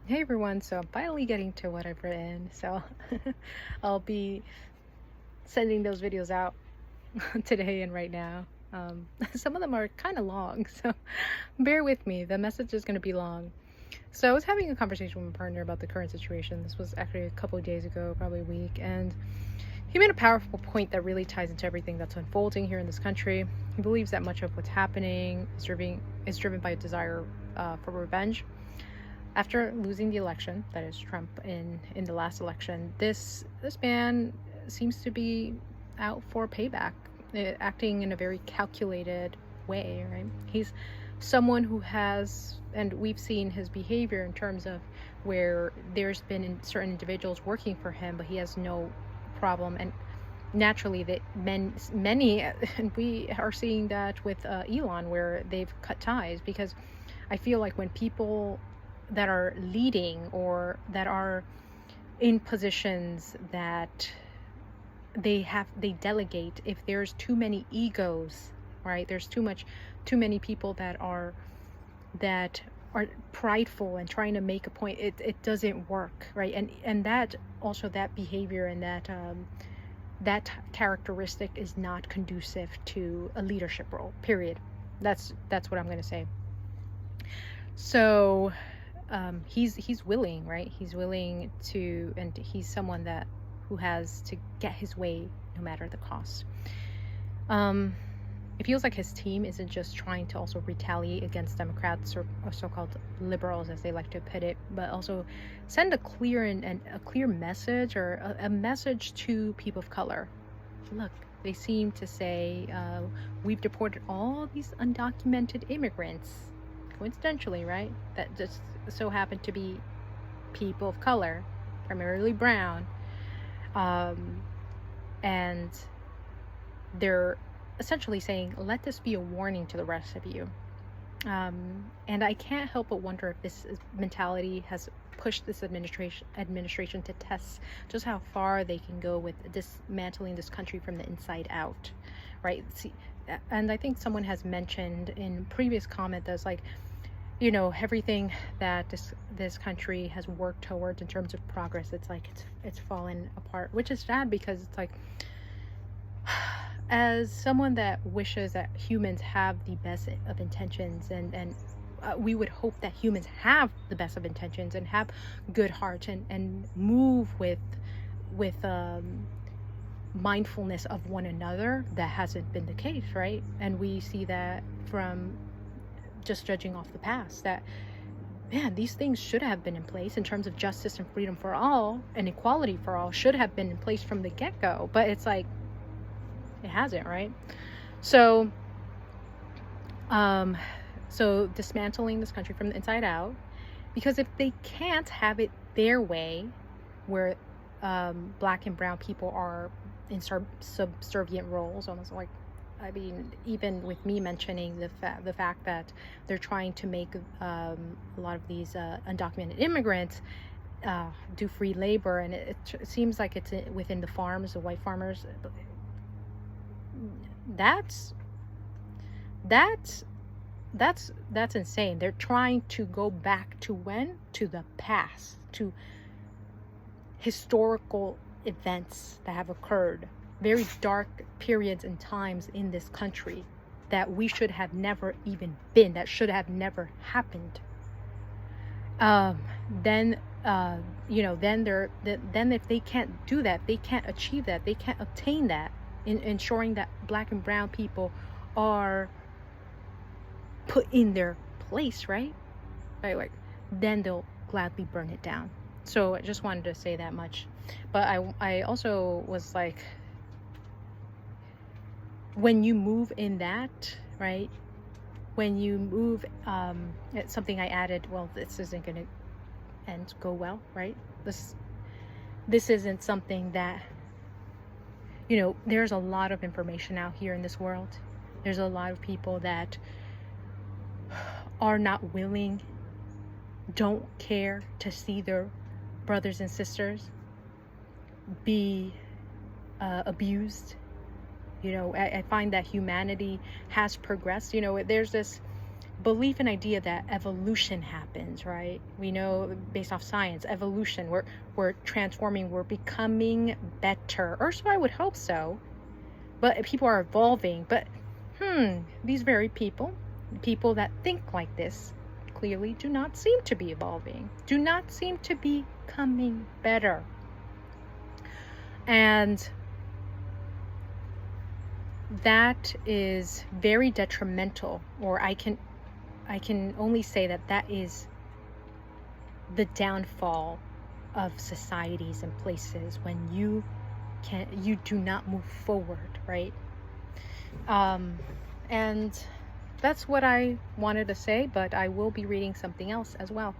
Hey everyone, so I'm finally getting to what I've written, so I'll be sending those videos out today and right now. Some of them are kind of long, so bear with me. The message is going to be long. So I was having a conversation with my partner about the current situation. This was actually a couple of days ago, probably a week, and he made a powerful point that really ties into everything that's unfolding here in this country. He believes that much of what's happening is driven by a desire for revenge after losing the election, that is Trump in the last election. This man seems to be out for payback, acting in a very calculated way, right? He's someone who has, and we've seen his behavior in terms of where there's been certain individuals working for him, but he has no problem. And naturally that many and we are seeing that with Elon, where they've cut ties, because I feel like when people that are leading or that are in positions that they delegate, if there's too many egos, right, there's too many people that are prideful and trying to make a point, it doesn't work, right? And that also, that behavior and that characteristic is not conducive to a leadership role, period. That's what I'm going to say. So he's willing, right? He's willing to, and he's someone that who has to get his way no matter the cost. It feels like his team isn't just trying to also retaliate against Democrats or so-called liberals, as they like to put it, but also send a clear and a clear message, or a message to people of color. Look, they seem to say, we've deported all these undocumented immigrants, coincidentally, right? That just so happen to be people of color, primarily brown, and they're essentially saying, let this be a warning to the rest of you. And I can't help but wonder if this mentality has pushed this administration to test just how far they can go with dismantling this country from the inside out, right? See, and I think someone has mentioned in previous comment that's like, everything that this country has worked towards in terms of progress, it's like it's fallen apart, which is sad, because it's like, as someone that wishes that humans have the best of intentions, and we would hope that humans have the best of intentions and have good hearts and move with mindfulness of one another. That hasn't been the case, right? And we see that from just judging off the past, that, man, these things should have been in place in terms of justice and freedom for all and equality for all, should have been in place from the get-go, but it's like it hasn't, right? So so dismantling this country from the inside out, because if they can't have it their way, where black and brown people are in subservient roles, almost like, I mean, even with me mentioning the fact that they're trying to make a lot of these undocumented immigrants do free labor, and it seems like it's within the farms, the white farmers. That's insane. They're trying to go back to when? To the past, to historical events that have occurred, very dark periods and times in this country that we should have never even been, that should have never happened. Then if they can't do that, they can't achieve that, they can't obtain that, in ensuring that black and brown people are put in their place, right? Like, then they'll gladly burn it down. So I just wanted to say that much. But I also was like, when you move in that, right, when you move, it's something I added, well, this isn't going to go well, right? This isn't something that, there's a lot of information out here in this world. There's a lot of people that are not willing, don't care to see their brothers and sisters be abused. I find that humanity has progressed. There's this belief and idea that evolution happens, right? We know based off science, evolution, we're transforming, we're becoming better, or so I would hope so. But people are evolving. But these very people that think like this, clearly do not seem to be evolving, do not seem to be becoming better. And that is very detrimental, or I can only say that that is the downfall of societies and places, when you do not move forward, right? And that's what I wanted to say, but I will be reading something else as well.